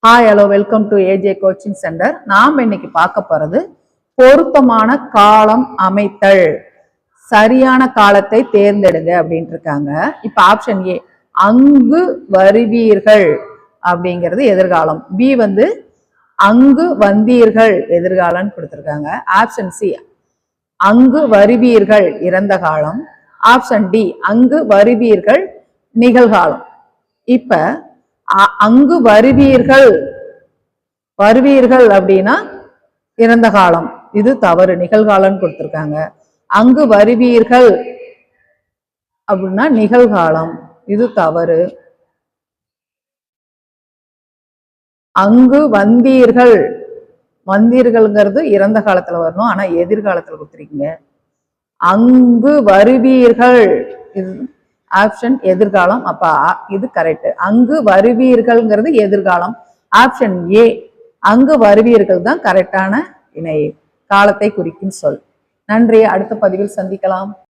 Hi hello welcome to AJ coaching centre. நாம் இன்னைக்கு பார்க்க போறது பொருத்தமான காலம் அமைத்தல். சரியான காலத்தை தேர்ந்தெடுங்க அப்படின்ட்டு இருக்காங்க. இப்ப ஆப்ஷன் ஏ அங்கு வருவீர்கள் அப்படிங்கிறது எதிர்காலம். பி அங்கு வந்தீர்கள் எதிர்காலம்னு கொடுத்துருக்காங்க. ஆப்ஷன் சி அங்கு வருவீர்கள் இறந்த காலம். ஆப்ஷன் டி அங்கு வருவீர்கள் நிகழ்காலம். இப்ப அங்கு வருவீர்கள் அப்படின்னா இறந்த காலம், இது தவறு, நிகழ்காலம் கொடுத்திருக்காங்க. அங்கு வருவீர்கள் அப்படின்னா நிகழ்காலம், இது தவறு. அங்கு வந்தீர்கள்ங்கிறது இறந்த காலத்துல வரணும், ஆனா எதிர்காலத்துல கொடுத்துருக்கீங்க. அங்கு வருவீர்கள் இது ஆப்ஷன் எதிர்காலம், அப்ப இது கரெக்ட். அங்கு வருவீர்கள்ங்கிறது எதிர்காலம். ஆப்ஷன் ஏ அங்கு வருவீர்கள் தான் கரெக்டான இணை, காலத்தை குறிக்கும் சொல். நன்றி. அடுத்த பதிவில் சந்திக்கலாம்.